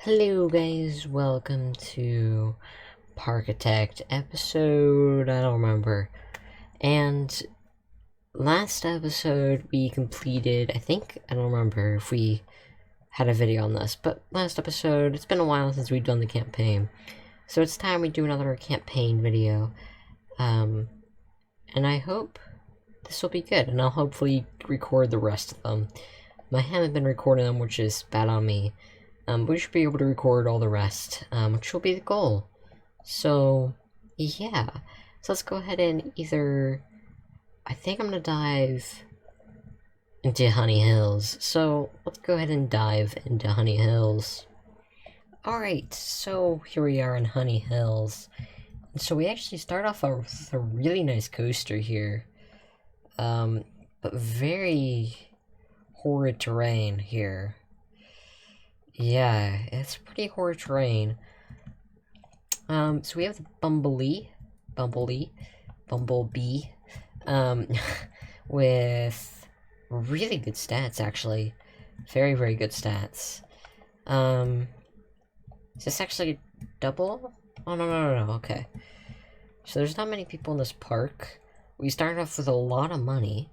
Hello guys, welcome to Parkitect episode, I don't remember. And last episode we completed, I don't remember if we had a video on this, but last episode, it's been a while since we've done the campaign. So it's time we do another campaign video. And I hope this will be good, and I'll hopefully record the rest of them. I haven't been recording them, which is bad on me. We should be able to record all the rest, which will be the goal. So, yeah. So let's go ahead and I think I'm gonna dive into Honey Hills. So, let's go ahead and dive into Honey Hills. Alright, so here we are in Honey Hills. And so we actually start off with a really nice coaster here. But very horrid terrain here. Yeah, it's pretty horrid terrain. So we have the Bumblebee, with really good stats, actually. Very, very good stats. Is this actually double? Oh, no, okay. So there's not many people in this park. We started off with a lot of money.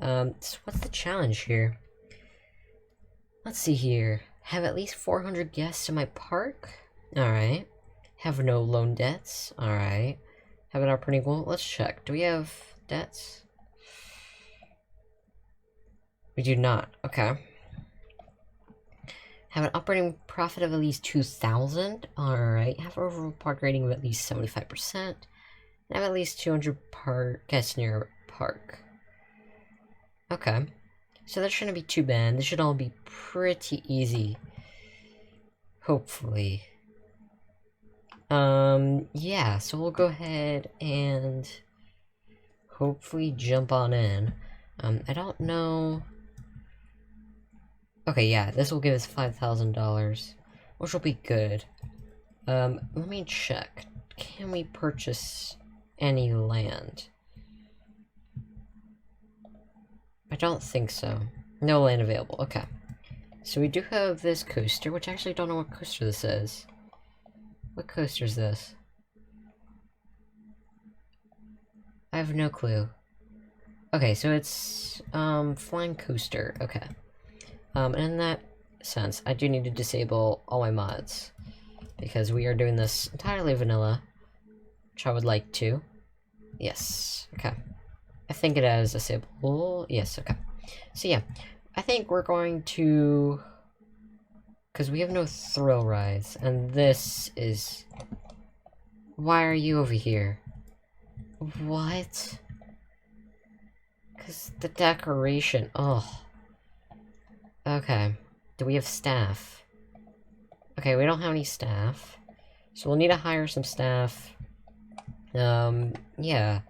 So what's the challenge here? Let's see here. Have at least 400 guests in my park? Alright. Have no loan debts? Alright. Have an operating goal? Let's check. Do we have debts? We do not. Okay. Have an operating profit of at least 2,000? Alright. Have an overall park rating of at least 75%. And have at least 200 guests in your park. Okay. So that shouldn't be too bad. This should all be pretty easy. Hopefully. Yeah, so we'll go ahead and hopefully jump on in. I don't know. Okay, yeah, this will give us $5,000, which will be good. Let me check. Can we purchase any land? I don't think so. No land available. Okay. So we do have this coaster, which I actually don't know what coaster this is. What coaster is this? I have no clue. Okay, so it's, flying coaster. Okay. And in that sense, I do need to disable all my mods. Because we are doing this entirely vanilla. Which I would like to. Yes. Okay. I think it has disable. Yes, okay. So yeah, I think we're going to, because we have no thrill rides, and this is, why are you over here? What? Because the decoration, oh. Okay, do we have staff? Okay, we don't have any staff, so we'll need to hire some staff. Yeah.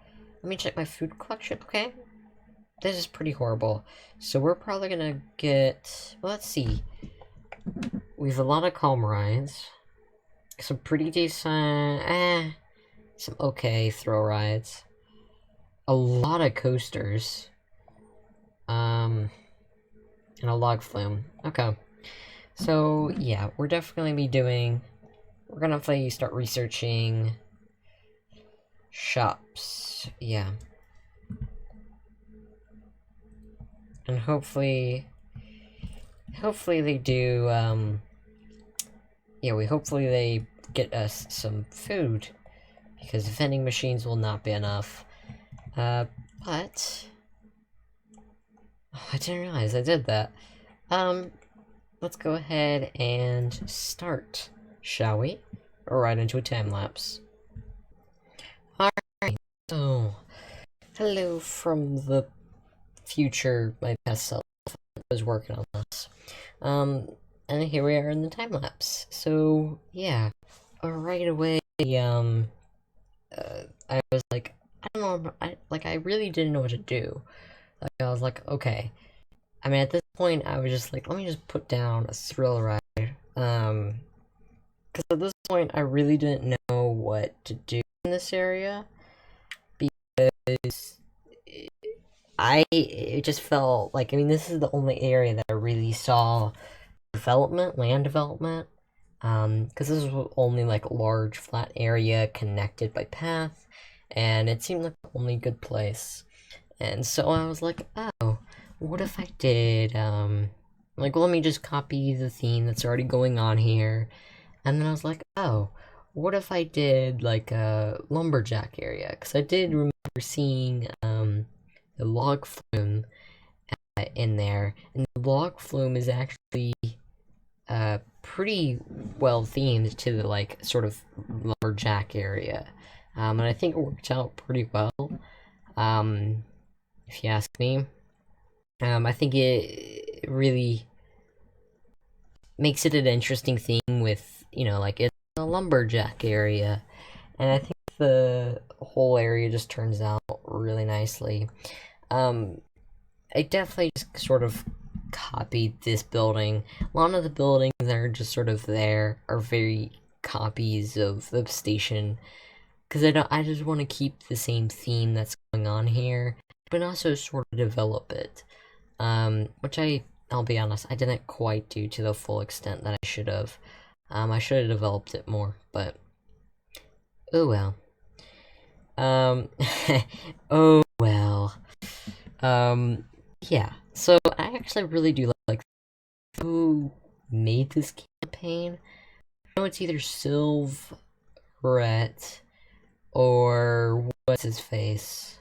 Let me check my food collection, okay? This is pretty horrible. So we're probably gonna get... Well, let's see. We have a lot of calm rides. Some pretty decent... some okay throw rides. A lot of coasters. And a log flume. Okay. So, yeah, we're definitely gonna be doing... We're gonna definitely start researching... shops. Yeah. And hopefully they do, yeah, hopefully they get us some food, because vending machines will not be enough. But, oh, I didn't realize I did that. Let's go ahead and start, shall we? Right into a time lapse. Alright, so, hello from the future, my past self was working on this. And here we are in the time lapse. So yeah, right away, I was like, I don't know, I really didn't know what to do. Like, I was like, okay. I mean, at this point, I was just like, let me just put down a thrill ride. Because at this point, I really didn't know what to do in this area. Because it just felt like, I mean, this is the only area that I really saw land development, because this was only like a large flat area connected by path, and it seemed like the only good place. And so I was like, oh, what if I did, like, well, let me just copy the theme that's already going on here. And then I was like, oh, what if I did, like, a lumberjack area? Because I did remember seeing, the log flume in there. And the log flume is actually, pretty well themed to the, like, sort of lumberjack area. And I think it worked out pretty well. Um, if you ask me. I think it really makes it an interesting theme with, like it's a lumberjack area. And I think the whole area just turns out really nicely. Um, I definitely just sort of copied this building. A lot of the buildings that are just sort of there are very copies of the station because I just want to keep the same theme that's going on here, but also sort of develop it. Which I'll be honest, I didn't quite do to the full extent that I should have. I should have developed it more, but oh well. Oh well. Yeah. So I actually really do like who made this campaign. I know it's either Sylv, Rhett, or what's his face.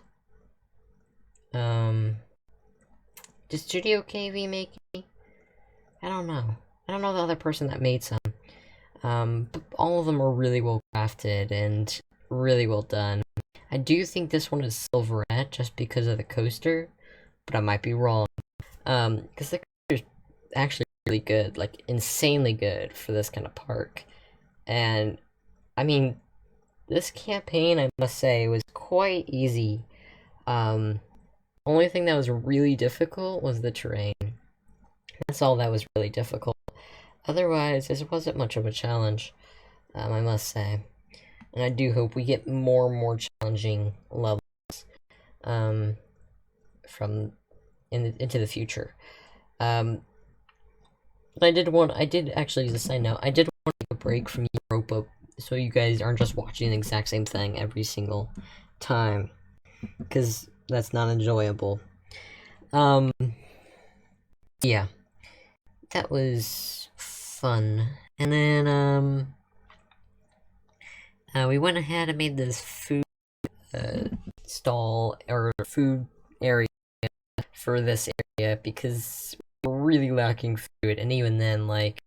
Did Studio KV make any? I don't know. I don't know the other person that made some. But all of them are really well crafted and really well done. I do think this one is Silverette just because of the coaster, but I might be wrong. Because the coaster is actually really good, like insanely good for this kind of park. And I mean, this campaign, I must say, was quite easy. Only thing that was really difficult was the terrain. That's all that was really difficult. Otherwise, this wasn't much of a challenge, I must say. And I do hope we get more and more challenging levels, from into the future. But I did actually, as a side note, I did want to take a break from Europa, so you guys aren't just watching the exact same thing every single time, because that's not enjoyable. Yeah, that was fun. And then, we went ahead and made this food, stall, or food area for this area, because we're really lacking food, and even then, like,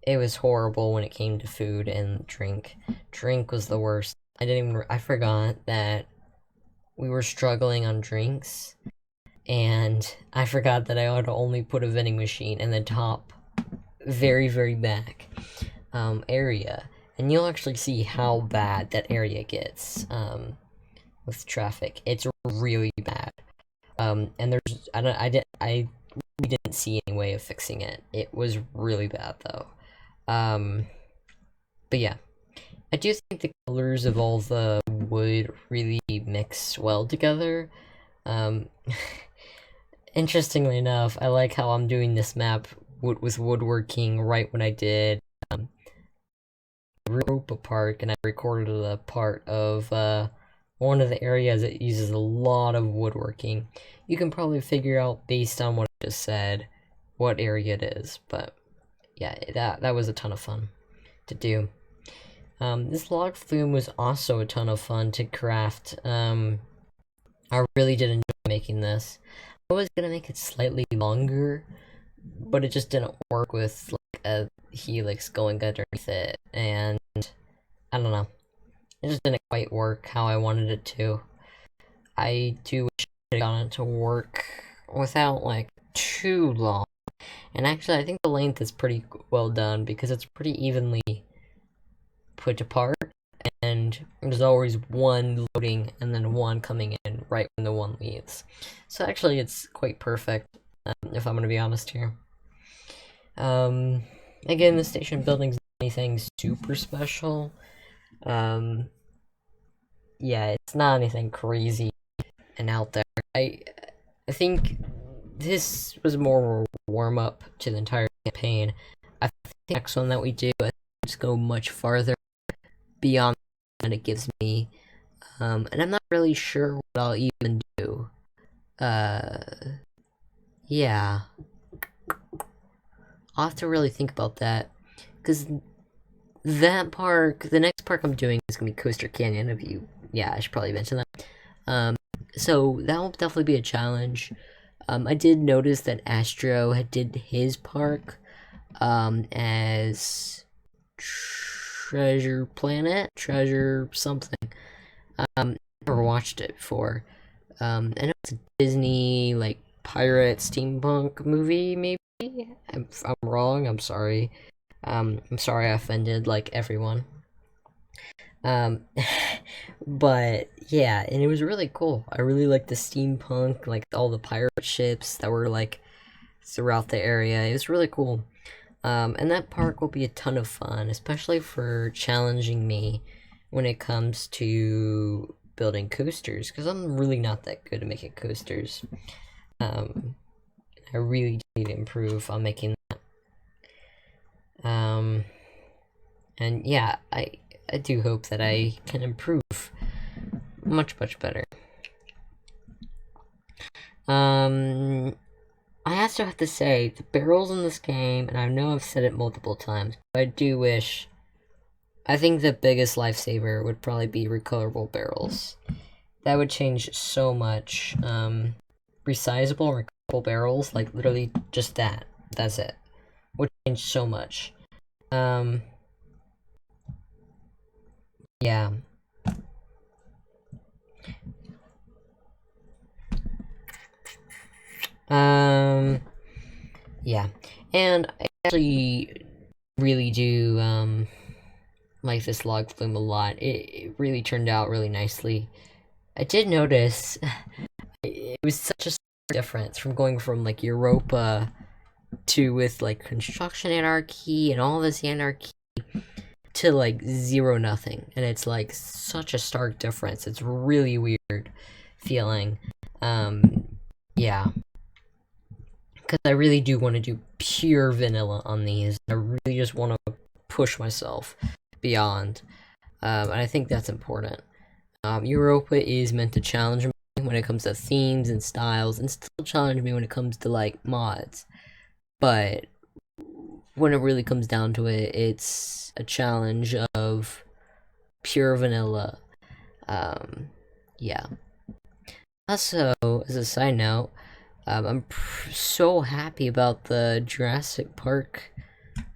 it was horrible when it came to food and drink. Drink was the worst. I forgot that we were struggling on drinks, and I forgot that I ought to only put a vending machine in the top, very, very back, area. And you'll actually see how bad that area gets, with traffic. It's really bad. And there's, I really didn't see any way of fixing it. It was really bad, though. But yeah. I do think the colors of all the wood really mix well together. Um, Interestingly enough, I like how I'm doing this map with woodworking right when I did Europa Park, and I recorded a part of one of the areas that uses a lot of woodworking. You can probably figure out based on what I just said what area it is, but yeah, that was a ton of fun to do. This log flume was also a ton of fun to craft. I really did enjoy making this. I was gonna make it slightly longer, but it just didn't work with like a helix going underneath it, and I don't know. It just didn't quite work how I wanted it to. I do wish I had gotten it to work without like too long. And actually, I think the length is pretty well done because it's pretty evenly put apart, and there's always one loading and then one coming in right when the one leaves. So actually, it's quite perfect, if I'm gonna be honest here. Again, the station building's not anything super special. Yeah, it's not anything crazy and out there. I think this was more of a warm up to the entire campaign. I think the next one that we do, I just go much farther beyond what it gives me. And I'm not really sure what I'll even do. Yeah. I'll have to really think about that. Because that park, the next park I'm doing is going to be Coaster Canyon. Yeah, I should probably mention that. So that will definitely be a challenge. I did notice that Astro did his park, as Treasure Planet, Treasure something. Never watched it before. I know it's a Disney, like, pirate steampunk movie, maybe? I'm wrong, I'm sorry. I'm sorry I offended, like, everyone. But, yeah, and it was really cool. I really liked the steampunk, like, all the pirate ships that were, like, throughout the area. It was really cool. And that park will be a ton of fun, especially for challenging me when it comes to building coasters, because I'm really not that good at making coasters. I really need to improve on making that. And yeah, I do hope that I can improve much better. I also have to say, the barrels in this game, and I know I've said it multiple times, but I do wish, I think the biggest lifesaver would probably be recolorable barrels. That would change so much. Resizable and recolorable barrels, like literally just that. That's it. Would change so much. Yeah. Yeah. And I actually really do, like this log flume a lot. It really turned out really nicely. I did notice it was such a difference from going from, like, Europa to with, like, construction anarchy and all this anarchy to, like, zero nothing. And it's, like, such a stark difference. It's really weird feeling. Yeah. Because I really do want to do pure vanilla on these. I really just want to push myself beyond. And I think that's important. Europa is meant to challenge me when it comes to themes and styles, and still challenge me when it comes to, like, mods. But when it really comes down to it, it's a challenge of pure vanilla. Yeah. Also, as a side note, I'm so happy about the Jurassic Park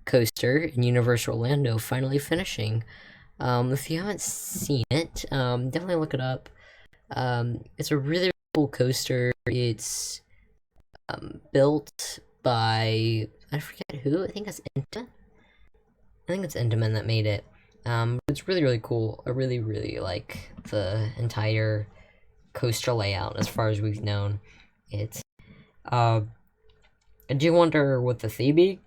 coaster in Universal Orlando finally finishing. If you haven't seen it, definitely look it up. It's a really cool coaster. It's built by, I forget who. I think that's Intamin. I think it's Intamin that made it. It's really cool. I really like the entire coaster layout as far as we've known. It's I do wonder what the theme is.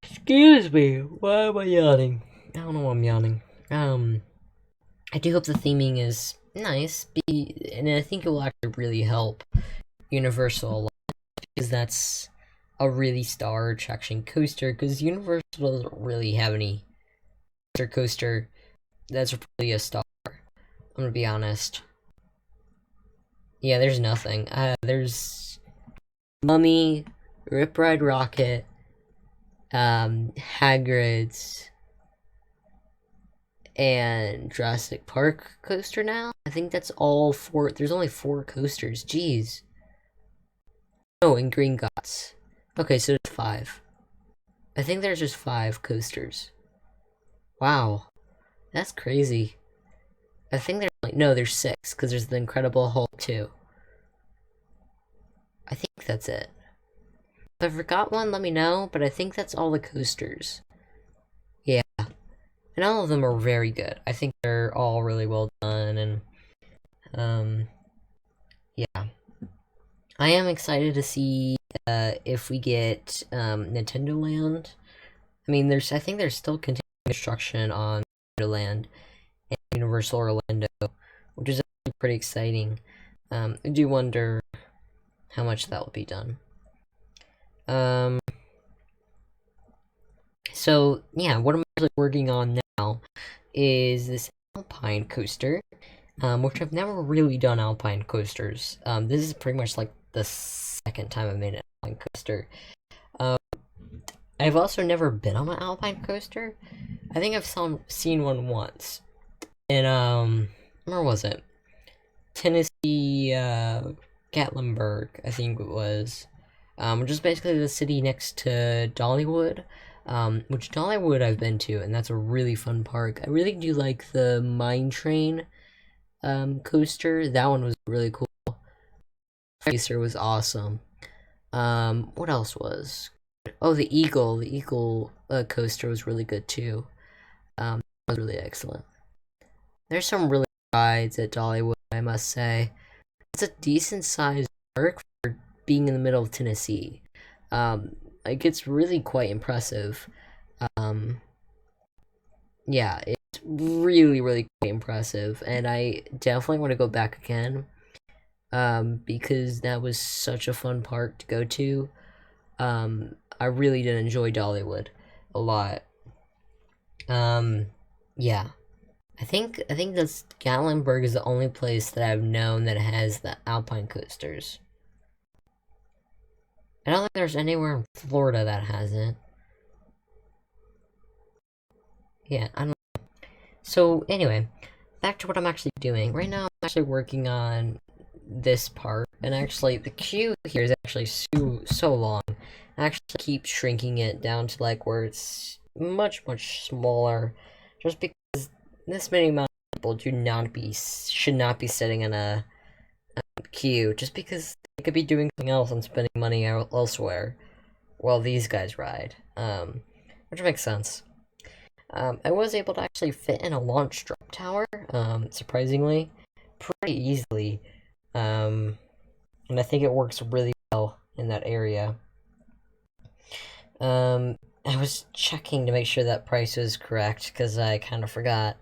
Excuse me, why am I yawning? I don't know why I'm yawning. I do hope the theming is nice, and I think it will actually really help Universal a lot, because that's a really star attraction coaster, because Universal doesn't really have any coaster that's really a star. I'm gonna be honest. Yeah, there's nothing. There's Mummy, Rip Ride Rocket, Hagrid's, and Jurassic Park coaster now. I think that's all 4. There's only 4 coasters. Jeez. Oh, and Gringotts. Okay, so there's 5. I think there's just 5 coasters. Wow. That's crazy. I think there's like, no, there's 6, because there's the Incredible Hulk too. I think that's it. If I forgot one, let me know, but I think that's all the coasters. Yeah. And all of them are very good. I think they're all really well done, and, yeah. I am excited to see, if we get, Nintendo Land. I mean, I think there's still continuing construction on Nintendo Land and Universal Orlando, which is actually pretty exciting. I do wonder how much that will be done. So, yeah, what I'm actually working on now is this Alpine Coaster, which I've never really done Alpine Coasters. This is pretty much like the second time I've made an Alpine Coaster. Um, I've also never been on an Alpine Coaster. I think I've seen one once. And, where was it? Tennessee, Gatlinburg, I think it was. Which is basically the city next to Dollywood. Which Dollywood I've been to, and that's a really fun park. I really do like the Mine Train, coaster. That one was really cool. Racer was awesome. What else was? Oh, the Eagle, coaster was really good too. That was really excellent. There's some really good rides at Dollywood, I must say. It's a decent sized park for being in the middle of Tennessee. Like it's really quite impressive. Um, yeah, it's really, really quite impressive, and I definitely want to go back again. Because that was such a fun park to go to. I really did enjoy Dollywood a lot. Yeah. I think this Gatlinburg is the only place that I've known that has the Alpine coasters. I don't think there's anywhere in Florida that has it. Yeah, I don't. So anyway, back to what I'm actually doing. Right now, I'm actually working on this part, and actually, the queue here is actually so long. I actually keep shrinking it down to like where it's much smaller, just because this many amount of people should not be sitting in a queue, just because they could be doing something else and spending money elsewhere while these guys ride. Which makes sense. I was able to actually fit in a launch drop tower, surprisingly, pretty easily. And I think it works really well in that area. I was checking to make sure that price was correct, because I kind of forgot,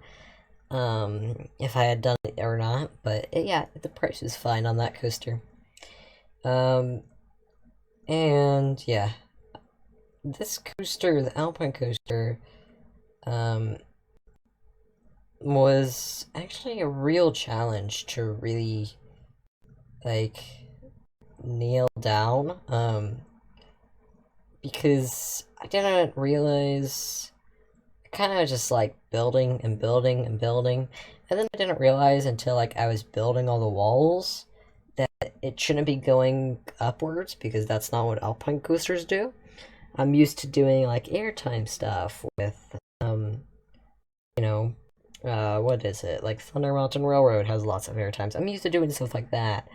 if I had done it or not, but yeah, the price is fine on that coaster. And yeah, this coaster, the Alpine Coaster, was actually a real challenge to really, like, nail down, because I didn't realize, kind of just like building and building and building, and then I didn't realize until like I was building all the walls that it shouldn't be going upwards, because that's not what Alpine coasters do. I'm used to doing like airtime stuff with, you know, what is it? Like Thunder Mountain Railroad has lots of airtimes. I'm used to doing stuff like that,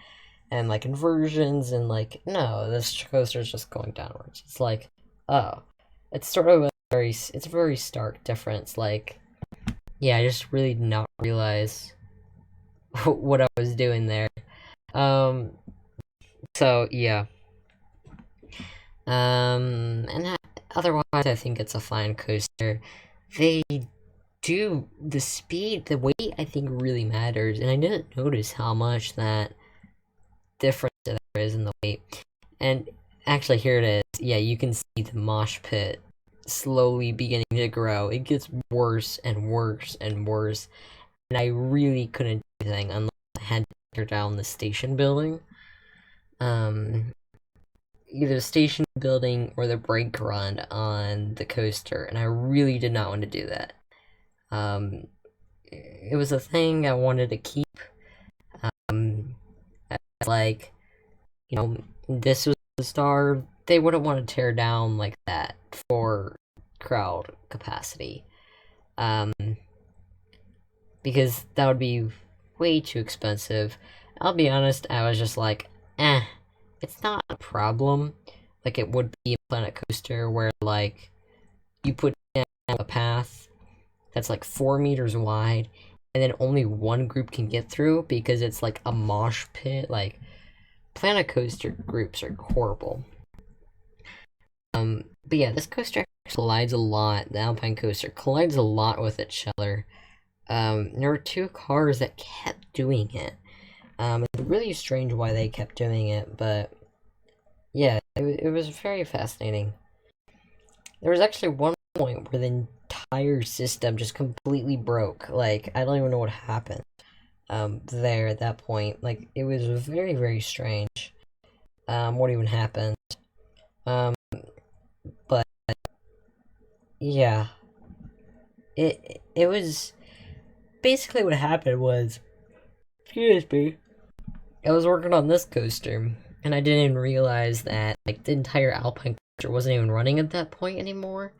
and like inversions, and like, no, this coaster's just going downwards. It's like, oh, it's sort of it's a very stark difference. Like, yeah, I just really did not realize what I was doing there. Um, so yeah. And otherwise, I think it's a fine coaster. They do the speed, the weight, I think really matters, and I didn't notice how much that difference there is in the weight. And actually, here it is. Yeah, you can see the mosh pit slowly beginning to grow. It gets worse and worse and worse, and I really couldn't do anything unless I had to tear down the station building. Um, Either the station building or the brake run on the coaster, and I really did not want to do that. It was a thing I wanted to keep. Um, like, this was the star. They wouldn't want to tear down like that for crowd capacity. Um, because that would be way too expensive. I'll be honest, I was just like, it's not a problem. Like it would be a Planet Coaster where, like, you put down a path that's like 4 meters wide, and then only one group can get through because it's like a mosh pit. Like, Planet Coaster groups are horrible. But yeah, this coaster collides a lot. The Alpine Coaster collides a lot with each other. There were two cars that kept doing it. It's really strange why they kept doing it, but yeah, it was very fascinating. There was actually one point where the entire system just completely broke. Like, I don't even know what happened there at that point. Like, it was very, very strange what even happened. But yeah, it was basically what happened was, excuse me, I was working on this coaster, and I didn't even realize that like the entire Alpine coaster wasn't even running at that point anymore,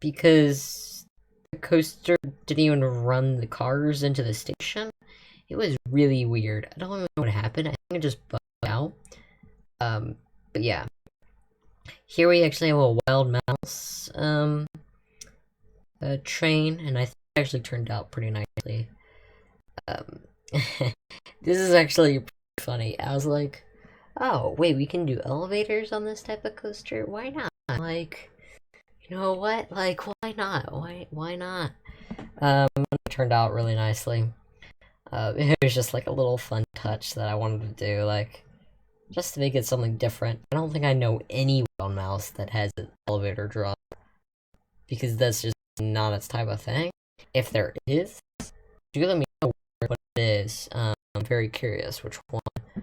because the coaster didn't even run the cars into the station. It was really weird. I don't even know what happened. I think it just bugged out. But yeah. Here we actually have a wild mouse train, and I think it actually turned out pretty nicely. This is actually pretty funny. I was like, oh, wait, we can do elevators on this type of coaster? Why not? Like, you know what? Like, why not? Why not? It turned out really nicely. It was just like a little fun touch that I wanted to do, like, just to make it something different. I don't think I know any wild mouse that has an elevator drop, because that's just not its type of thing. If there is, do let me know what it is. I'm very curious which one. I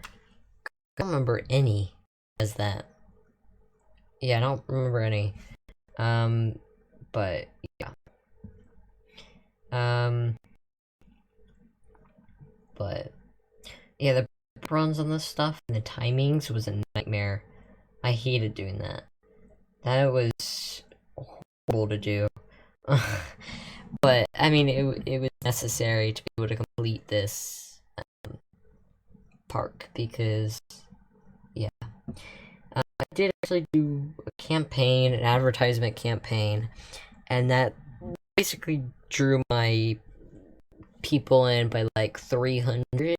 don't remember any as that. Yeah, I don't remember any. But yeah. But yeah, the runs on this stuff and the timings was a nightmare. I hated doing that. That was horrible to do. But I mean, it was necessary to be able to complete this park, because yeah, I did actually do a campaign, an advertisement campaign, and that basically drew my people in by like 300.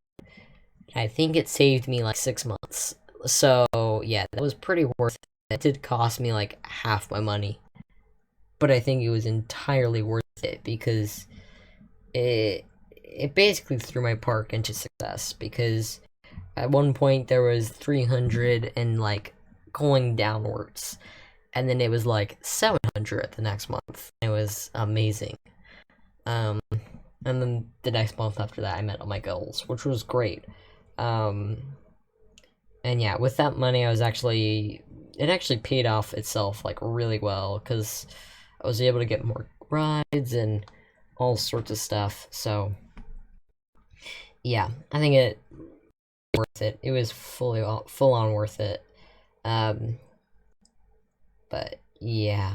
I think it saved me like 6 months. So yeah, that was pretty worth it. It did cost me like half my money, but I think it was entirely worth it, because it basically threw my park into success, because at one point there was 300 and like going downwards, and then it was like 700 the next month. It was amazing. And then the next month after that I met all my goals, which was great. And yeah, with that money it actually paid off itself like really well, because I was able to get more rides and all sorts of stuff. So yeah, I think it worth it. It was full on worth it. But yeah,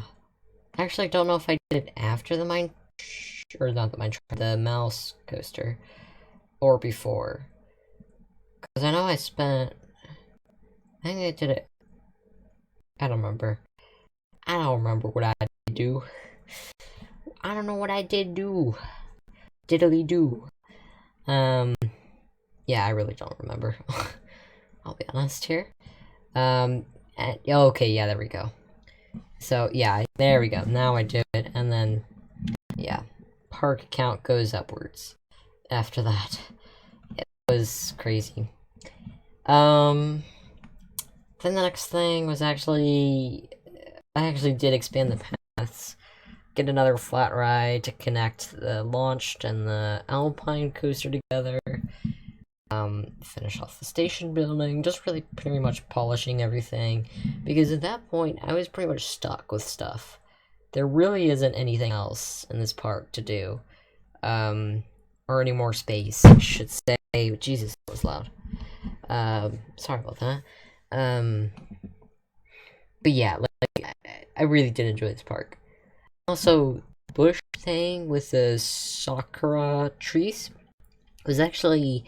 actually, I don't know if I did it after the mine, or not the mine, the mouse coaster, or before, because I know I spent. I think I did it. I don't remember. I don't remember what I did do. I don't know what I did do. Diddly do. Yeah, I really don't remember. I'll be honest here. Okay, yeah, there we go. So, yeah, there we go. Now I do it, and then, yeah, park count goes upwards after that. It was crazy. Then the next thing was I actually did expand the paths, get another flat ride to connect the launched and the Alpine Coaster together, finish off the station building, just really pretty much polishing everything, because at that point I was pretty much stuck with stuff. There really isn't anything else in this park to do, or any more space, I should say. Jesus, that was loud. Sorry about that. But yeah, like I really did enjoy this park. Also, the bush thing with the sakura trees was actually,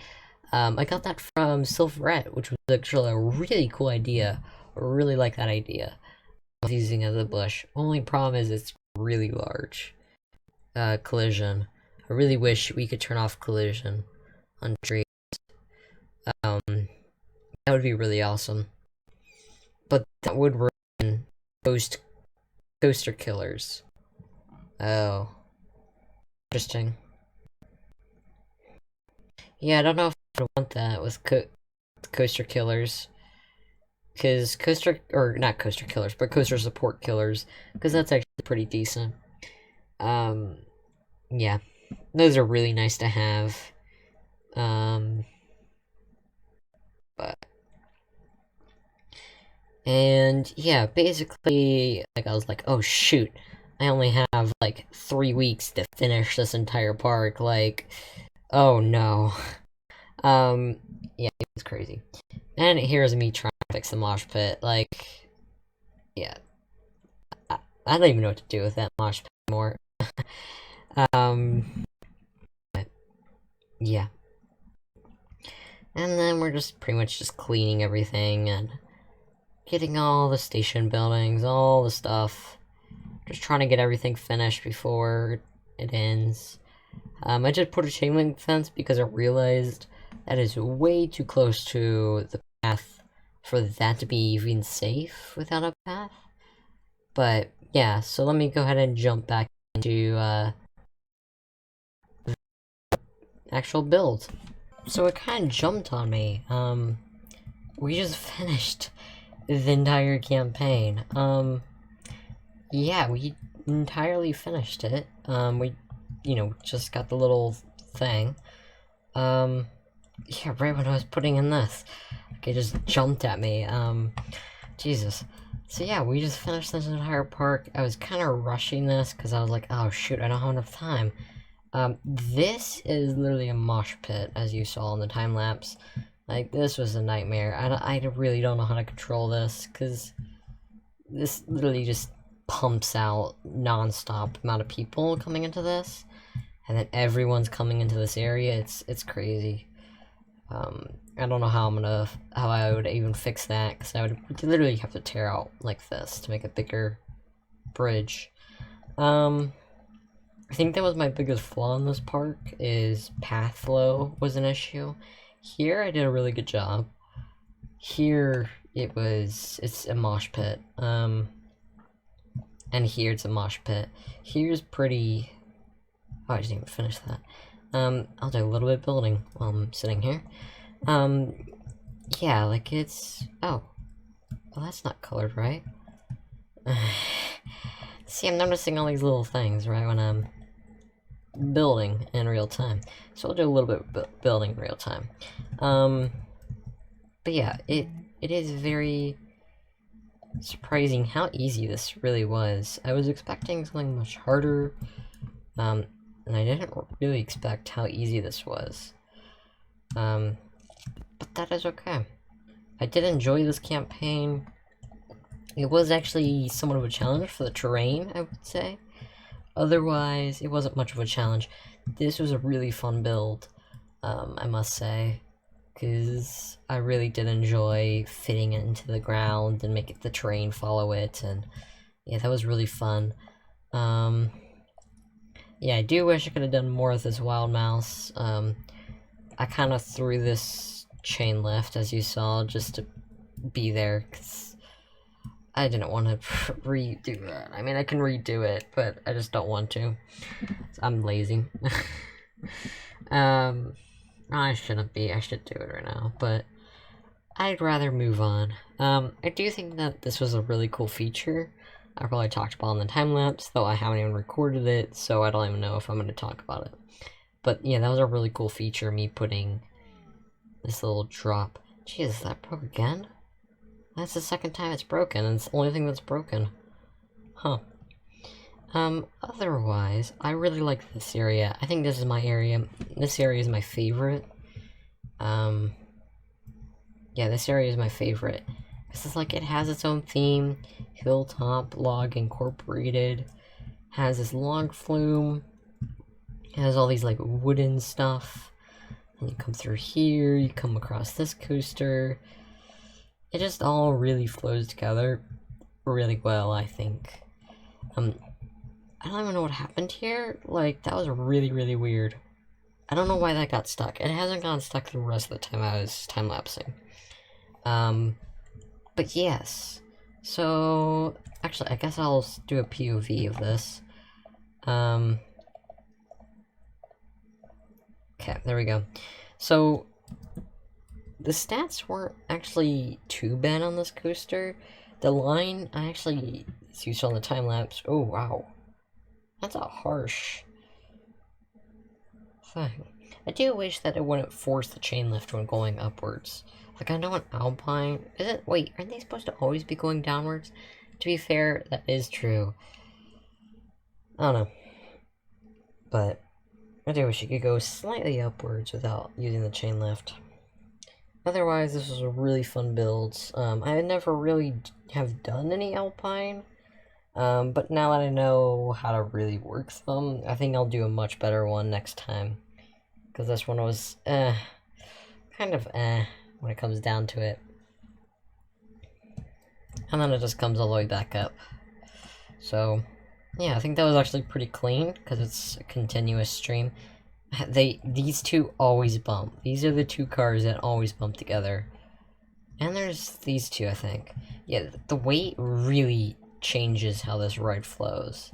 I got that from Silverette, which was actually a really cool idea. I really like that idea of using it as a bush. Only problem is it's really large. Collision. I really wish we could turn off collision on trees. That would be really awesome. But that would ruin most coaster killers. Oh. Interesting. Yeah, I don't know if I want that with coaster killers. Because not coaster killers, but coaster support killers. Because that's actually pretty decent. Yeah, those are really nice to have. But and yeah, basically, like I was like, oh shoot, I only have like 3 weeks to finish this entire park. Like, oh no. Yeah, it's crazy. And here's me trying to fix the mosh pit. Like, yeah, I don't even know what to do with that mosh pit anymore. um, yeah. And then we're just pretty much just cleaning everything and getting all the station buildings, all the stuff. Just trying to get everything finished before it ends. I just put a chain link fence because I realized that is way too close to the path for that to be even safe without a path. But yeah, so let me go ahead and jump back into the actual build. So it kind of jumped on me. We just finished the entire campaign. Yeah, we entirely finished it. We, just got the little thing. Yeah, right when I was putting in this. Like, it just jumped at me. Jesus. So yeah, we just finished this entire park. I was kind of rushing this, because I was like, oh shoot, I don't have enough time. This is literally a mosh pit, as you saw in the time-lapse. Like, this was a nightmare. I really don't know how to control this, because this literally just pumps out non-stop amount of people coming into this, and then everyone's coming into this area. It's crazy. I don't know how I would even fix that, because I would literally have to tear out like this to make a bigger bridge. I think that was my biggest flaw in this park, is path flow was an issue. Here, I did a really good job. Here, it's a mosh pit. And here it's a mosh pit. Here's pretty... Oh, I didn't even finish that. I'll do a little bit of building while I'm sitting here. Yeah, like it's... Oh. Well, that's not colored right. See, I'm noticing all these little things, right, when I'm building in real time. So I'll do a little bit of building in real time. But yeah, it is very surprising how easy this really was. I was expecting something much harder, and I didn't really expect how easy this was. But that is okay. I did enjoy this campaign. It was actually somewhat of a challenge for the terrain, I would say. Otherwise, it wasn't much of a challenge. This was a really fun build, I must say, because I really did enjoy fitting it into the ground and make the terrain follow it, and yeah, that was really fun. Yeah, I do wish I could have done more with this wild mouse. I kind of threw this chain lift, as you saw, just to be there, because I didn't want to redo that. I mean, I can redo it, but I just don't want to. I'm lazy. I shouldn't be. I should do it right now, but I'd rather move on. I do think that this was a really cool feature. I probably talked about in the time-lapse, though I haven't even recorded it, so I don't even know if I'm going to talk about it. But yeah, that was a really cool feature, me putting this little drop. Jesus, that broke again? That's the second time it's broken, and it's the only thing that's broken. Huh. Otherwise, I really like this area. I think this is my area. This area is my favorite. Yeah, this area is my favorite. Because it's like, it has its own theme. Hilltop log incorporated. Has this log flume. Has all these, like, wooden stuff. And you come through here, you come across this coaster. It just all really flows together really well, I think. I don't even know what happened here. Like, that was really, really weird. I don't know why that got stuck. It hasn't gotten stuck the rest of the time I was time-lapsing. But yes. So, actually, I guess I'll do a POV of this. Okay, there we go. So, the stats weren't actually too bad on this coaster. The line, It's used on the time lapse. Oh wow, that's a harsh thing. I do wish that it wouldn't force the chain lift when going upwards. Like, I know an Alpine... Wait, aren't they supposed to always be going downwards? To be fair, that is true. I don't know. But I do wish you could go slightly upwards without using the chain lift. Otherwise, this was a really fun build. I never really have done any Alpine. But now that I know how to really work them, I think I'll do a much better one next time. Because this one was, kind of when it comes down to it. And then it just comes all the way back up. So, yeah, I think that was actually pretty clean, because it's a continuous stream. These two always bump. These are the two cars that always bump together. And there's these two, I think. Yeah, the weight really changes how this ride flows,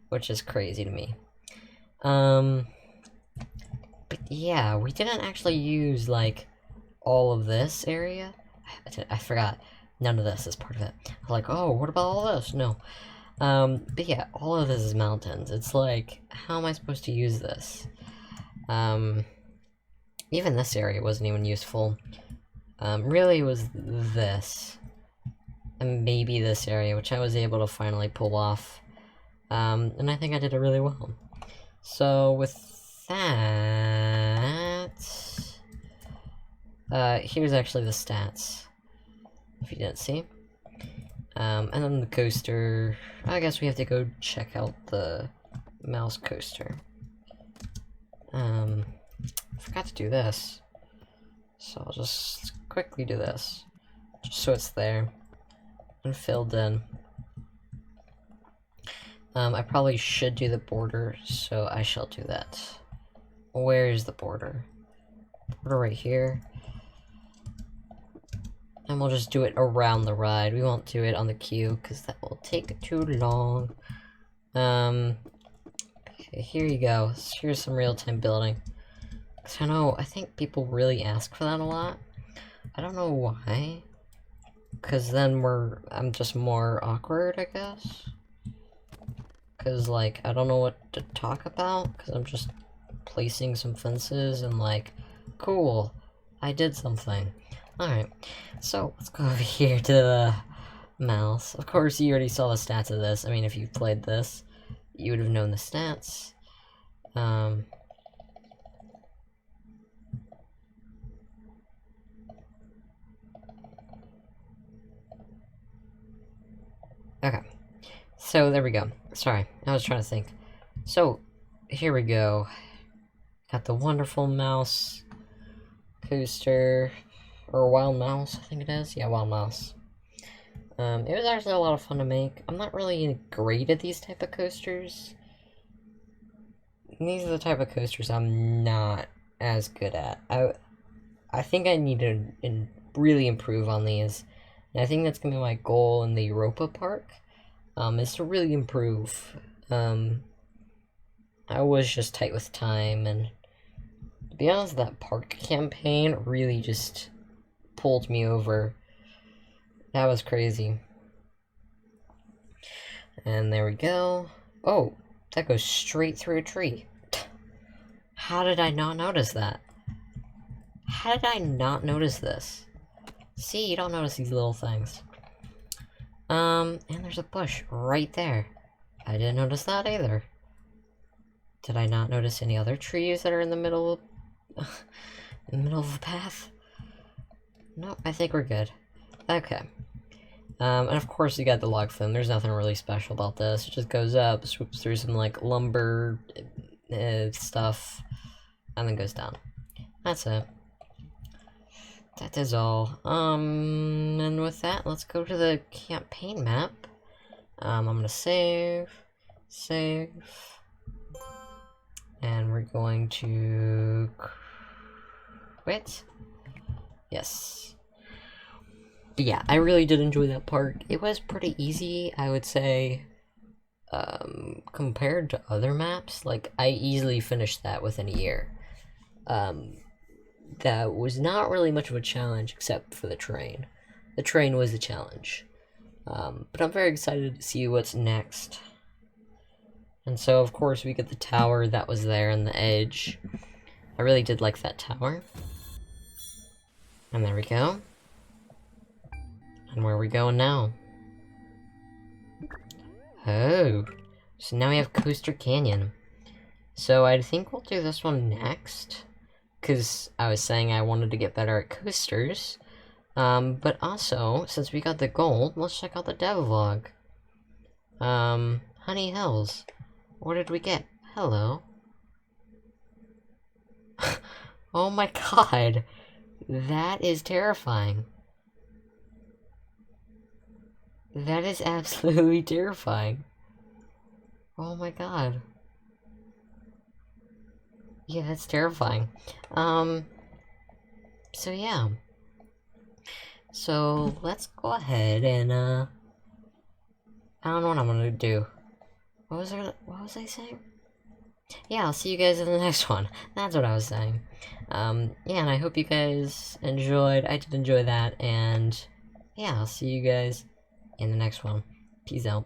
which is crazy to me. But yeah, we didn't actually use, like, all of this area. I forgot. None of this is part of it. I was like, oh, what about all this? No. But yeah, all of this is mountains. It's like, how am I supposed to use this? Even this area wasn't even useful. Really, it was this. And maybe this area, which I was able to finally pull off. And I think I did it really well. So, with that... here's actually the stats, if you didn't see. And then the coaster, I guess we have to go check out the mouse coaster. I forgot to do this, so I'll just quickly do this, just so it's there, and filled in. I probably should do the border, so I shall do that. Where is the border? Border right here. And we'll just do it around the ride. We won't do it on the queue, because that will take too long. Okay, here you go. Here's some real-time building. Because I think people really ask for that a lot. I don't know why. Because then I'm just more awkward, I guess. Because, like, I don't know what to talk about, because I'm just placing some fences and, like, cool, I did something. Alright, so let's go over here to the mouse. Of course, you already saw the stats of this. I mean, if you played this, you would have known the stats. Okay, so there we go. Sorry, I was trying to think. So, here we go. Got the wonderful mouse coaster, or wild mouse, I think it is. Yeah, wild mouse. It was actually a lot of fun to make. I'm not really great at these type of coasters. These are the type of coasters I'm not as good at. I think I need to really improve on these. And I think that's gonna be my goal in the Europa Park. Is to really improve. I was just tight with time, and to be honest, that park campaign really just pulled me over. That was crazy. And there we go. Oh, that goes straight through a tree. How did I not notice that? How did I not notice this? See, you don't notice these little things. And there's a bush right there. I didn't notice that either. Did I not notice any other trees that are in the middle of the path? No, I think we're good. Okay. And of course you got the log flume. There's nothing really special about this. It just goes up, swoops through some, like, lumber stuff, and then goes down. That's it. That is all. And with that, let's go to the campaign map. I'm gonna save, and we're going to quit. Yes. But yeah, I really did enjoy that part. It was pretty easy, I would say, compared to other maps. Like, I easily finished that within a year. That was not really much of a challenge except for the train. The train was the challenge. But I'm very excited to see what's next. And so, of course, we get the tower that was there on the edge. I really did like that tower. And there we go. And where are we going now? Oh, so now we have Coaster Canyon. So I think we'll do this one next. Because I was saying I wanted to get better at coasters. But also, since we got the gold, let's check out the devlog. Honey Hills. What did we get? Hello. Oh my god. That is terrifying. That is absolutely terrifying. Oh my god. Yeah, that's terrifying. So yeah. So, let's go ahead and, I don't know what I'm gonna do. What was I saying? Yeah, I'll see you guys in the next one. That's what I was saying. Yeah, and I hope you guys enjoyed. I did enjoy that, and yeah, I'll see you guys in the next one. Peace out.